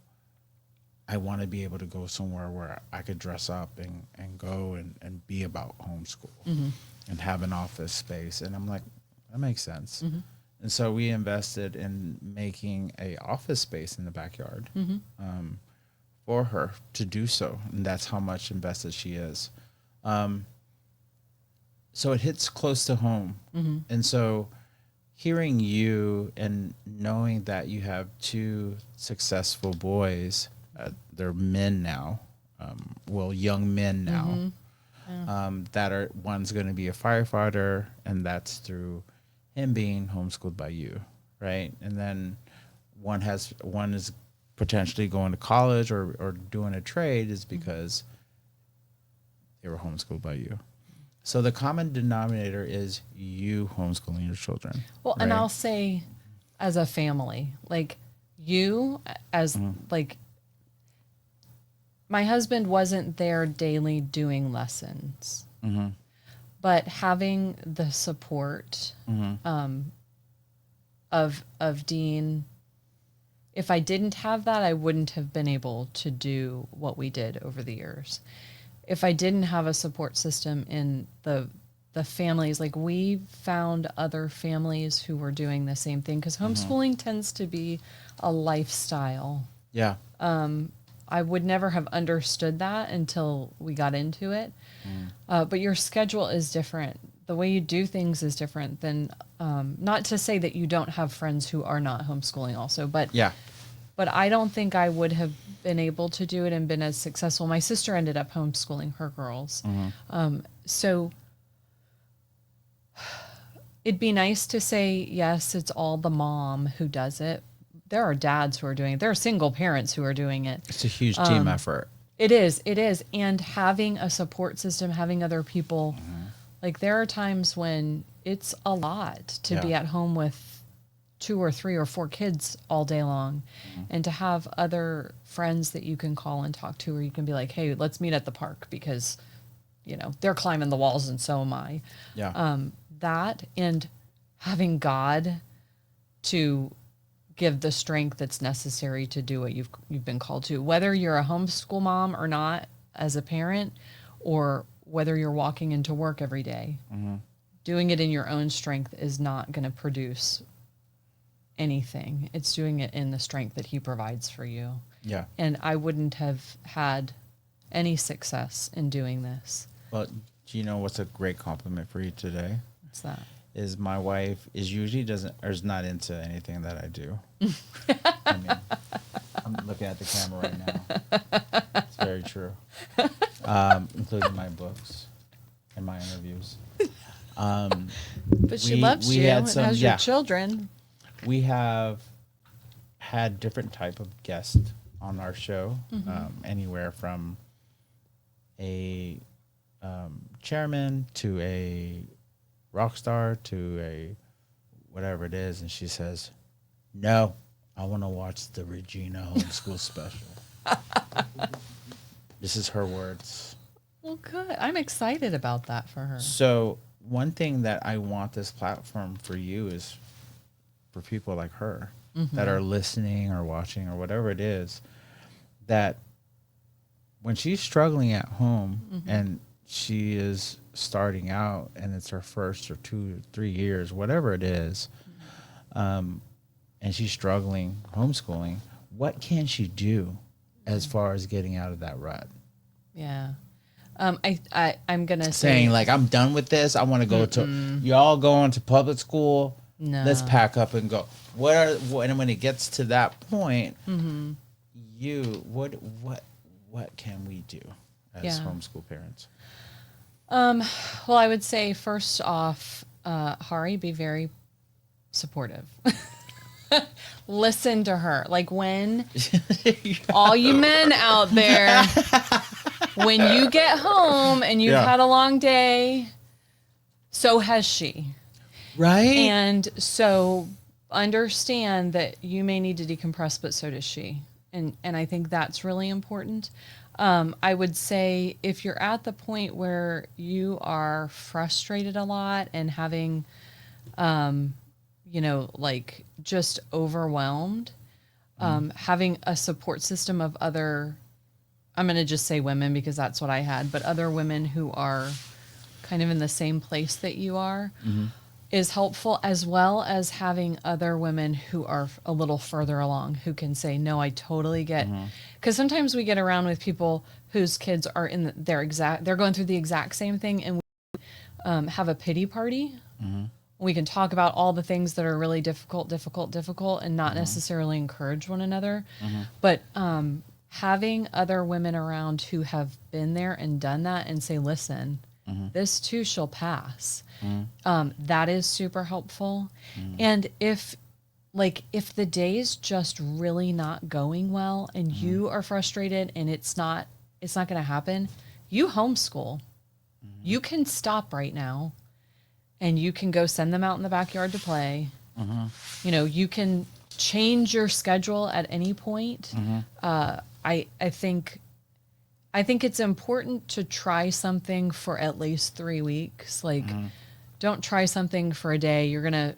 I want to be able to go somewhere where I could dress up and go and be about homeschool and have an office space. And I'm like, that makes sense. And so we invested in making a office space in the backyard for her to do so. And that's how much invested she is. So it hits close to home. And so hearing you and knowing that you have 2 successful boys, they're men now, young men now, that are, one's going to be a firefighter, and that's through him being homeschooled by you, right? And then one is potentially going to college or doing a trade is because they were homeschooled by you. So the common denominator is you homeschooling your children. Well, right? and I'll say, as a family, like you, as like, my husband wasn't there daily doing lessons, but having the support of Dean. If I didn't have that, I wouldn't have been able to do what we did over the years. If I didn't have a support system in the families, like, we found other families who were doing the same thing, because homeschooling tends to be a lifestyle. Yeah. I would never have understood that until we got into it. But your schedule is different. The way you do things is different than, not to say that you don't have friends who are not homeschooling also, but Yeah. but I don't think I would have been able to do it and been as successful. My sister ended up homeschooling her girls. So it'd be nice to say, yes, it's all the mom who does it, there are dads who are doing it. There are single parents who are doing it. It's a huge team effort. It is. And having a support system, having other people, like there are times when it's a lot to be at home with 2 or 3 or 4 kids all day long, and to have other friends that you can call and talk to, or you can be like, hey, let's meet at the park because, they're climbing the walls and so am I. Yeah. That and having God to give the strength that's necessary to do what you've been called to, whether you're a homeschool mom or not as a parent, or whether you're walking into work every day. Doing it in your own strength is not going to produce anything. It's doing it in the strength that he provides for you. Yeah. And I wouldn't have had any success in doing this. Well, do you know what's a great compliment for you today? What's that? Is my wife is not into anything that I do. I mean, I'm looking at the camera right now. It's very true. Including my books and my interviews. But she loves you and has your children. We have had different type of guests on our show, anywhere from a chairman to a rock star to a whatever it is, and she says, no, I want to watch the Regina homeschool special. This is her words. Well, good. I'm excited about that for her. So one thing that I want this platform for you is for people like her that are listening or watching or whatever it is, that when she's struggling at home and she is starting out and it's her first or 2 or 3 years, whatever it is, and she's struggling homeschooling, what can she do as far as getting out of that rut? Yeah. I'm going to say... Saying, like, I'm done with this. I want to go to... Y'all going to public school? No. Let's pack up and go. When it gets to that point, what can we do as homeschool parents? Well, I would say first off, Hari, be very supportive. Listen to her. Like when all you men out there, when you get home and you've had a long day, so has she. Right. And so understand that you may need to decompress, but so does she. And I think that's really important. I would say if you're at the point where you are frustrated a lot and having, like just overwhelmed, having a support system of other, I'm going to just say women because that's what I had, but other women who are kind of in the same place that you are is helpful, as well as having other women who are a little further along who can say, no, I totally get, because sometimes we get around with people whose kids are they're going through the exact same thing, and we have a pity party. We can talk about all the things that are really difficult, and not necessarily encourage one another. But having other women around who have been there and done that and say, listen, this too shall pass. That is super helpful. And if the day's just really not going well and you are frustrated and it's not going to happen, you homeschool. You can stop right now and you can go send them out in the backyard to play. You can change your schedule at any point. I think it's important to try something for at least 3 weeks. Like, don't try something for a day. You're going to,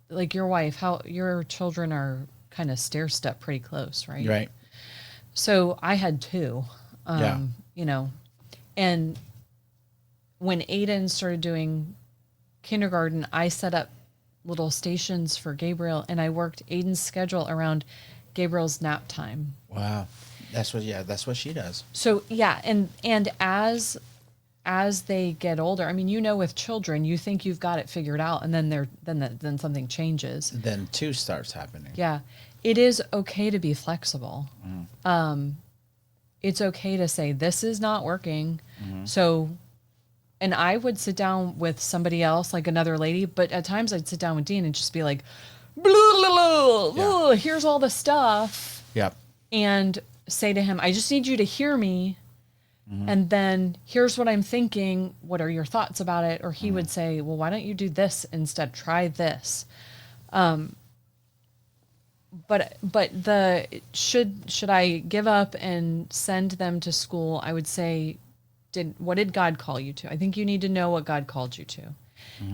like your wife, how your children are kind of stair-step pretty close, right? Right. So I had 2, and when Aiden started doing kindergarten, I set up little stations for Gabriel, and I worked Aiden's schedule around Gabriel's nap time. Wow. That's what she does. So and as they get older, I mean, with children, you think you've got it figured out, and then something changes. Then 2 starts happening. Yeah, it is okay to be flexible. It's okay to say this is not working. So, and I would sit down with somebody else, like another lady, but at times I'd sit down with Dean and just be like, here's all the stuff. Yep. And say to him, I just need you to hear me. And then here's what I'm thinking. What are your thoughts about it? Or he would say, well, why don't you do this instead? Try this. But should I give up and send them to school? I would say, what did God call you to? I think you need to know what God called you to.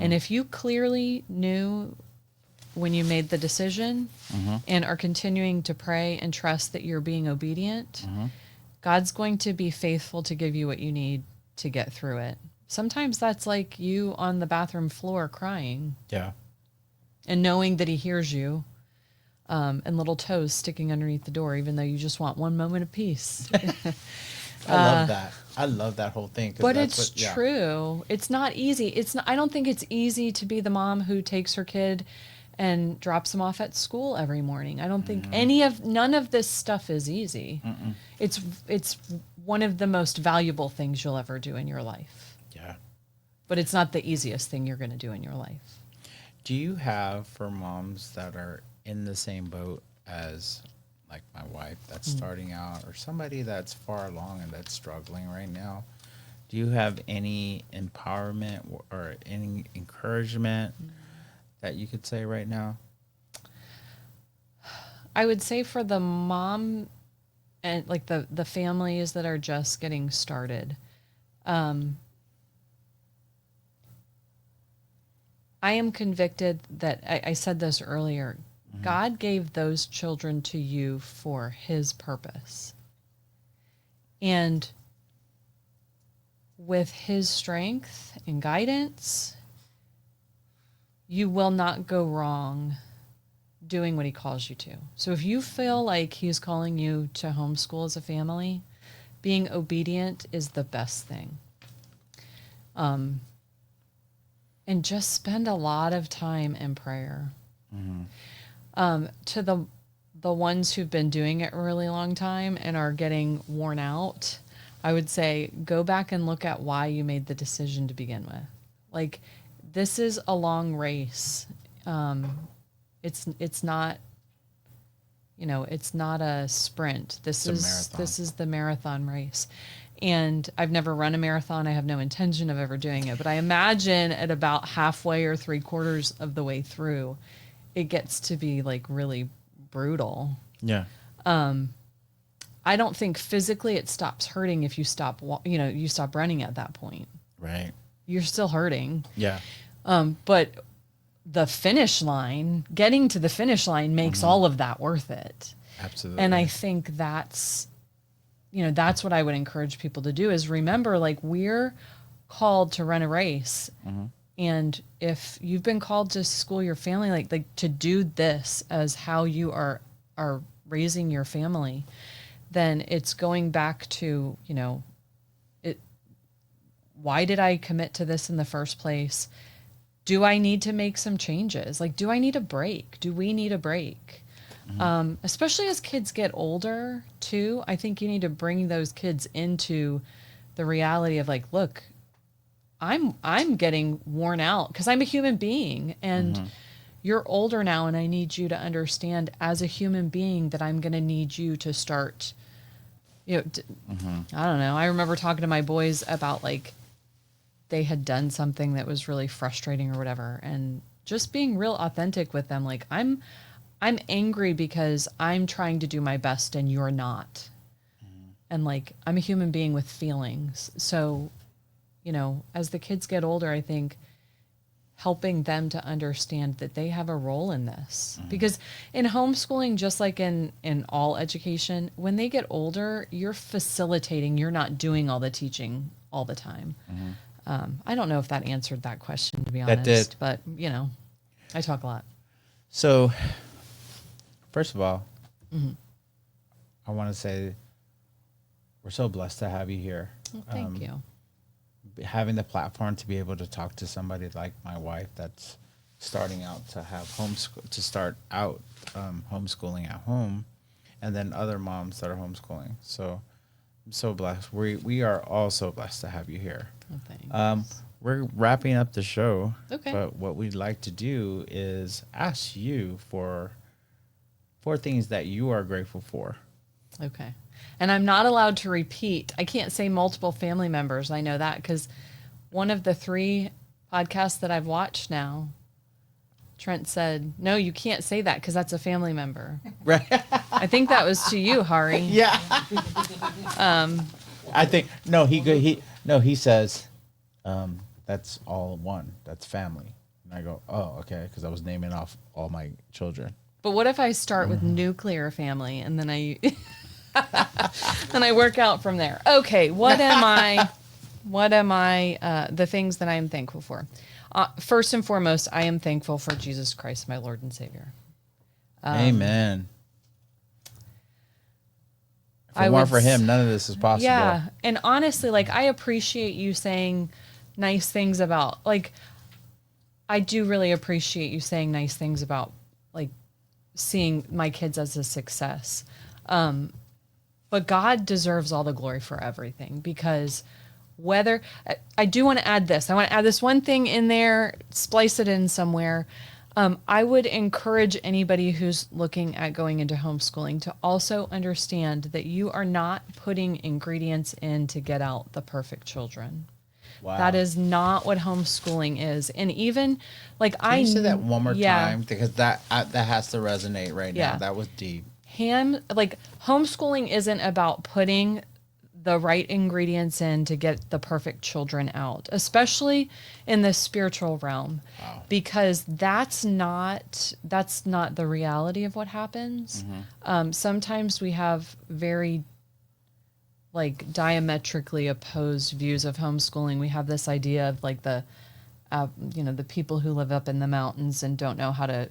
And if you clearly knew when you made the decision and are continuing to pray and trust that you're being obedient, God's going to be faithful to give you what you need to get through it. Sometimes that's like you on the bathroom floor crying. Yeah. And knowing that he hears you, and little toes sticking underneath the door, even though you just want one moment of peace. I love that. I love that whole thing. But it's true. It's not easy. I don't think it's easy to be the mom who takes her kid and drops them off at school every morning. I don't think none of this stuff is easy. It's one of the most valuable things you'll ever do in your life. Yeah. But it's not the easiest thing you're going to do in your life. Do you have, for moms that are in the same boat as like my wife that's starting out, or somebody that's far along and that's struggling right now, do you have any empowerment or any encouragement that you could say right now? I would say for the mom and like the families that are just getting started, I am convicted that I said this earlier. God gave those children to you for his purpose. And with his strength and guidance, you will not go wrong doing what he calls you to. So if you feel like he's calling you to homeschool as a family, being obedient is the best thing. And just spend a lot of time in prayer. To the ones who've been doing it a really long time and are getting worn out, I would say go back and look at why you made the decision to begin with. Like, this is a long race. It's not, it's not a sprint. This is the marathon race. And I've never run a marathon. I have no intention of ever doing it. But I imagine at about halfway or 3/4 of the way through, it gets to be like really brutal. Yeah. I don't think physically it stops hurting if you stop, you stop running at that point. Right. You're still hurting. Yeah. But the finish line, getting to the finish line makes all of that worth it. Absolutely. And I think that's what I would encourage people to do is remember, like, we're called to run a race. And if you've been called to school your family, like to do this as how you are raising your family, then it's going back to, why did I commit to this in the first place? Do I need to make some changes? Like, do I need a break? Do we need a break? Especially as kids get older too, I think you need to bring those kids into the reality of like, look, I'm getting worn out because I'm a human being and you're older now and I need you to understand as a human being that I'm going to need you to start, I don't know. I remember talking to my boys about like they had done something that was really frustrating or whatever, and just being real authentic with them. Like, I'm angry because I'm trying to do my best and you're not. And like, I'm a human being with feelings. So, as the kids get older, I think helping them to understand that they have a role in this. Because in homeschooling, just like in all education, when they get older, you're facilitating, you're not doing all the teaching all the time. I don't know if that answered that question, to be honest. That did. But, I talk a lot. So, first of all, I want to say we're so blessed to have you here. Well, thank you. Having the platform to be able to talk to somebody like my wife that's starting out to have homeschooling at home, and then other moms that are homeschooling. So I'm so blessed. We are all so blessed to have you here. Well, thanks. we're wrapping up the show. Okay. But what we'd like to do is ask you for things that you are grateful for. Okay. And I'm not allowed to repeat. I can't say multiple family members. I know that because one of the 3 podcasts that I've watched now, Trent said, no, you can't say that because that's a family member. Right. I think that was to you, Hari. Yeah. I think he says that's all one. That's family. And I go, oh, okay, because I was naming off all my children. But what if I start with nuclear family and then I and I work out from there? Okay, what am I the things that I am thankful for? First and foremost, I am thankful for Jesus Christ, my Lord and Savior. Amen. If it weren't for him, none of this is possible. Yeah, and honestly, like, I appreciate you saying nice things about, like, I do really appreciate you saying nice things about, like, seeing my kids as a success. But God deserves all the glory for everything, because whether, I do want to add this. I want to add this one thing in there, splice it in somewhere. I would encourage anybody who's looking at going into homeschooling to also understand that you are not putting ingredients in to get out the perfect children. Wow. That is not what homeschooling is. And even like Can you say that one more time? Because that has to resonate right now. Yeah. That was deep. Homeschooling isn't about putting the right ingredients in to get the perfect children out, especially in the spiritual realm. Wow. Because that's not the reality of what happens. Mm-hmm. Sometimes we have very like diametrically opposed views of homeschooling. We have this idea of like the people who live up in the mountains and don't know how to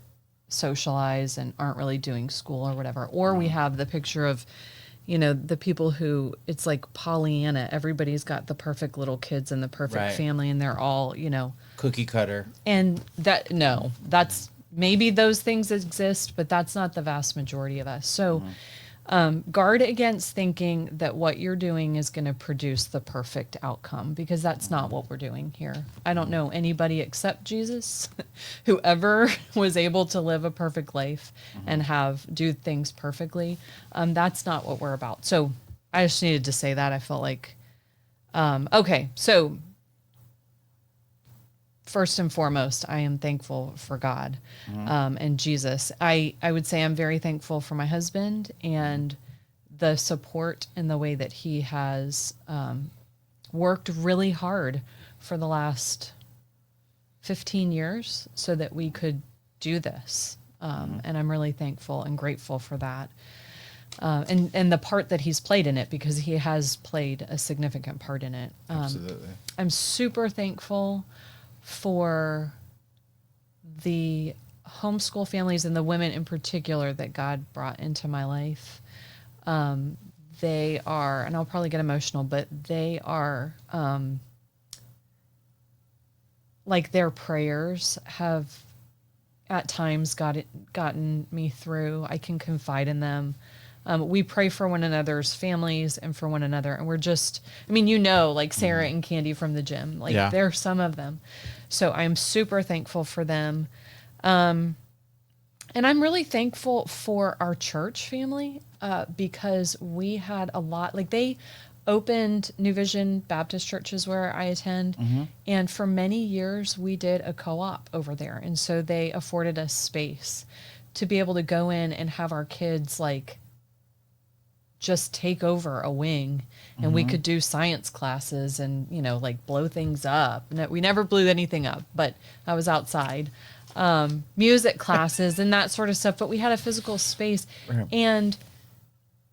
socialize and aren't really doing school or whatever. Or we have the picture of, the people who, it's like Pollyanna. Everybody's got the perfect little kids and the perfect family, and they're all, cookie cutter. And that's maybe those things exist, but that's not the vast majority of us. So guard against thinking that what you're doing is going to produce the perfect outcome, because that's not what we're doing here. I don't know anybody except Jesus who ever was able to live a perfect life and do things perfectly. That's not what we're about. So I just needed to say that. I felt like, okay, so first and foremost, I am thankful for God and Jesus. I would say I'm very thankful for my husband and the support and the way that he has worked really hard for the last 15 years so that we could do this. And I'm really thankful and grateful for that. And the part that he's played in it, because he has played a significant part in it. Absolutely. I'm super thankful for the homeschool families and the women in particular that God brought into my life. They are, and I'll probably get emotional, but they are, like, their prayers have at times gotten me through. I can confide in them. We pray for one another's families and for one another. And we're just, like Sarah and Candy from the gym, there are some of them. So I'm super thankful for them. And I'm really thankful for our church family, because we had a lot, they opened New Vision Baptist churches where I attend. And for many years we did a co-op over there. And so they afforded us space to be able to go in and have our kids just take over a wing, and we could do science classes and, blow things up. We never blew anything up, but I was outside. Music classes and that sort of stuff. But we had a physical space, and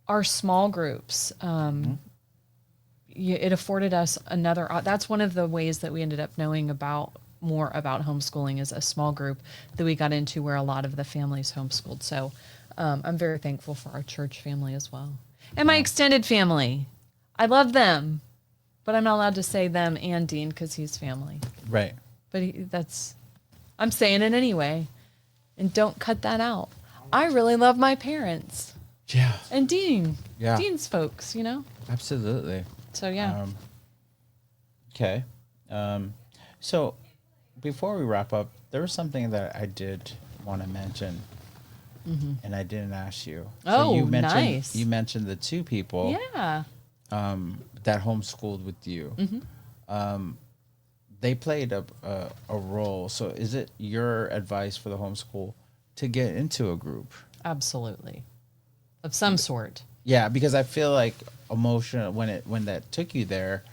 our small groups, it afforded us that's one of the ways that we ended up knowing more about homeschooling, is a small group that we got into where a lot of the families homeschooled. So I'm very thankful for our church family as well. And my extended family. I love them, but I'm not allowed to say them and Dean because he's family. Right. But I'm saying it anyway. And don't cut that out. I really love my parents. Yeah. And Dean. Yeah. Dean's folks, Absolutely. So, yeah. Okay. So before we wrap up, there was something that I did want to mention, and I didn't ask you. So Oh, you mentioned nice. you mentioned the two people Yeah. that homeschooled with you. They played a role. So is it your advice for the homeschool to get into a group? Absolutely. Of some sort. Yeah, because I feel like emotional when that took you there,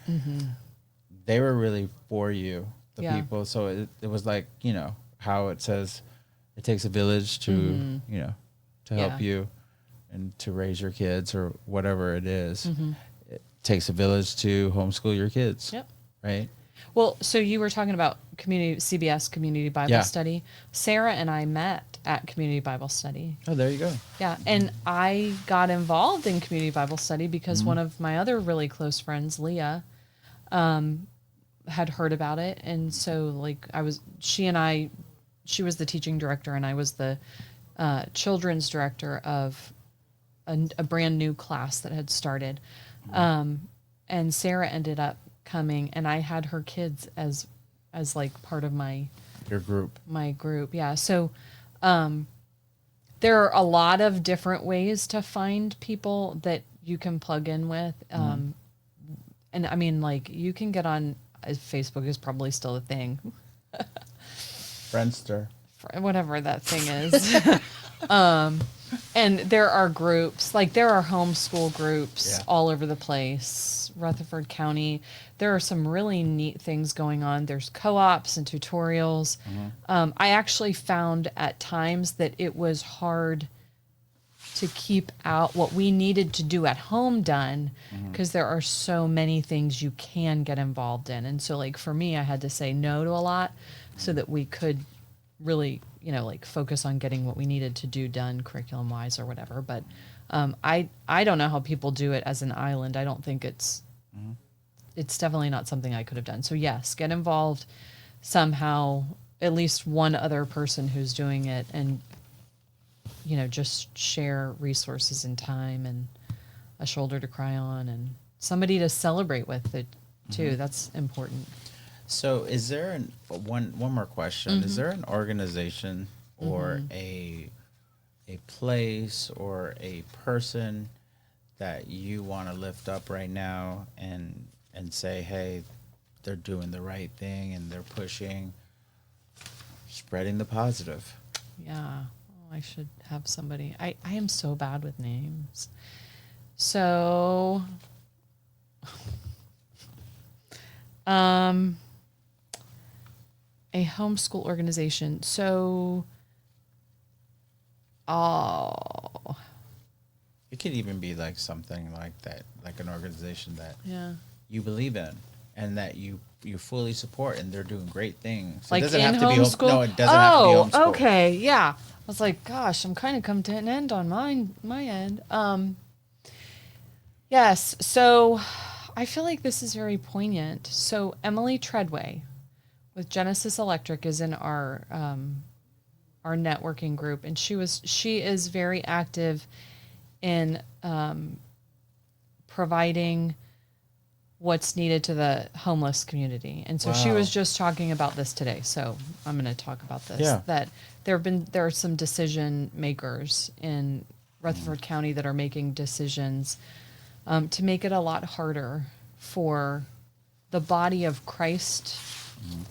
they were really for you, the Yeah. people. So it was like, how it says it takes a village to, to help Yeah. you and to raise your kids or whatever it is. It takes a village to homeschool your kids. Yep. Right? Well, so you were talking about CBS Community Bible Yeah. Study. Sarah and I met at Community Bible Study. Oh, there you go. Yeah, and I got involved in Community Bible Study because one of my other really close friends, Leah, had heard about it, and so like she was the teaching director, and I was the children's director of a brand new class that had started, and Sarah ended up coming, and I had her kids as like part of Your group. my group. Yeah, so there are a lot of different ways to find people that you can plug in with. And I mean, like, you can get on Facebook is probably still a thing, Friendster. whatever that thing is. And there are groups, like there are homeschool groups Yeah. all over the place. Rutherford County, there are some really neat things going on. There's co-ops and tutorials. I actually found at times that it was hard to keep out what we needed to do at home done because there are so many things you can get involved in. And so like for me, I had to say no to a lot so that we could really, like focus on getting what we needed to do done curriculum wise or whatever. But I don't know how people do it as an island. I don't think it's definitely not something I could have done. So yes, get involved somehow, at least one other person who's doing it, and just share resources and time and a shoulder to cry on and somebody to celebrate with it too. That's important. So is there one more question? Is there an organization or a place or a person that you want to lift up right now and say, hey, they're doing the right thing and they're pushing, spreading the positive? Yeah. Oh, I should have somebody. I am so bad with names. So, a homeschool organization. So, oh, It could even be like something like that, like an organization that yeah. you believe in and that you fully support, and they're doing great things. Like it doesn't in have to be homeschool? no, it doesn't have to be homeschool. Okay, yeah. I was like, gosh, I'm kind of come to an end on my end. Yes, so I feel like this is very poignant. So Emily Treadway with Genesis Electric is in our networking group, and she is very active in providing what's needed to the homeless community. And so she Wow. was just talking about this today. So I'm going to talk about this. Yeah. That there are some decision makers in Rutherford County that are making decisions to make it a lot harder for the body of Christ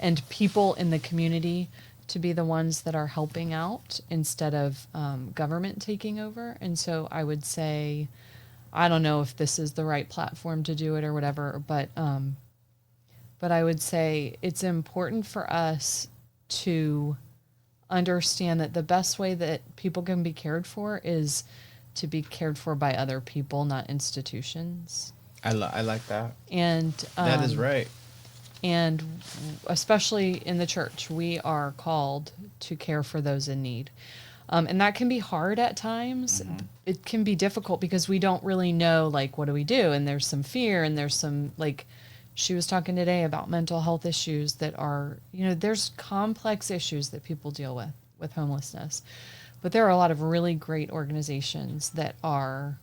and people in the community to be the ones that are helping out instead of government taking over. And so I would say, I don't know if this is the right platform to do it or whatever, but I would say it's important for us to understand that the best way that people can be cared for is to be cared for by other people, not institutions. I like that. And That is right. and especially in the church, we are called to care for those in need. And that can be hard at times. It can be difficult because we don't really know, like, what do we do? And there's some fear, and there's some, like, she was talking today about mental health issues that are, there's complex issues that people deal with homelessness. But there are a lot of really great organizations that are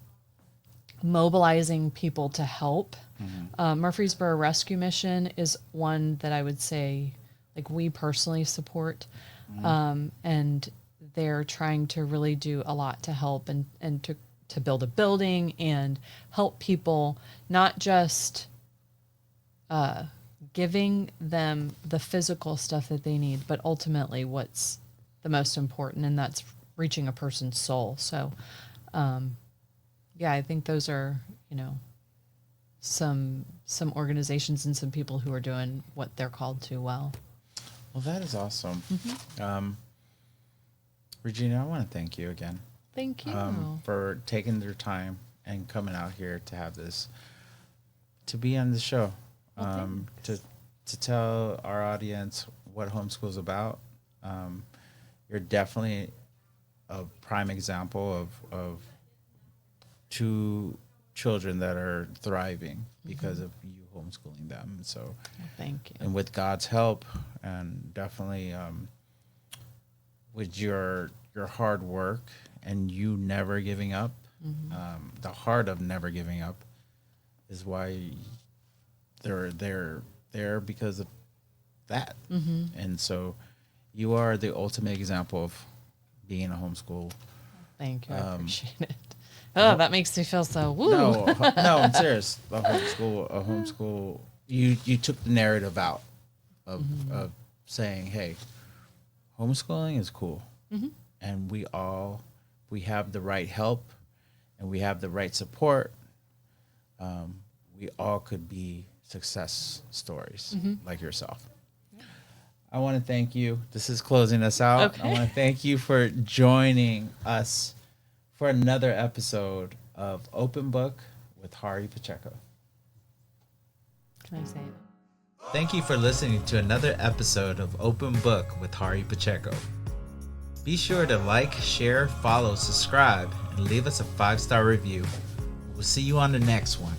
mobilizing people to help. Murfreesboro Rescue Mission is one that I would say like we personally support. And they're trying to really do a lot to help and to build a building and help people, not just giving them the physical stuff that they need, but ultimately what's the most important, and that's reaching a person's soul. So, yeah, I think those are, some organizations and some people who are doing what they're called to well. Well, that is awesome. Regina, I want to thank you again. Thank you. For taking your time and coming out here to have this, to be on the show, to tell our audience what homeschool is about. You're definitely a prime example of two children that are thriving because of you homeschooling them. So thank you. And with God's help, and definitely with your hard work and you never giving up, the heart of never giving up is why they're there because of that. And so you are the ultimate example of being a homeschool. Thank you. I appreciate it. Oh, that makes me feel so woo. No, I'm serious. A homeschool. You took the narrative out of saying, hey, homeschooling is cool, and we have the right help, and we have the right support. We all could be success stories like yourself. I want to thank you. This is closing us out. Okay. I want to thank you for joining us for another episode of Open Book with Harry Pacheco. Can I say it? Thank you for listening to another episode of Open Book with Harry Pacheco. Be sure to like, share, follow, subscribe, and leave us a 5-star review. We'll see you on the next one.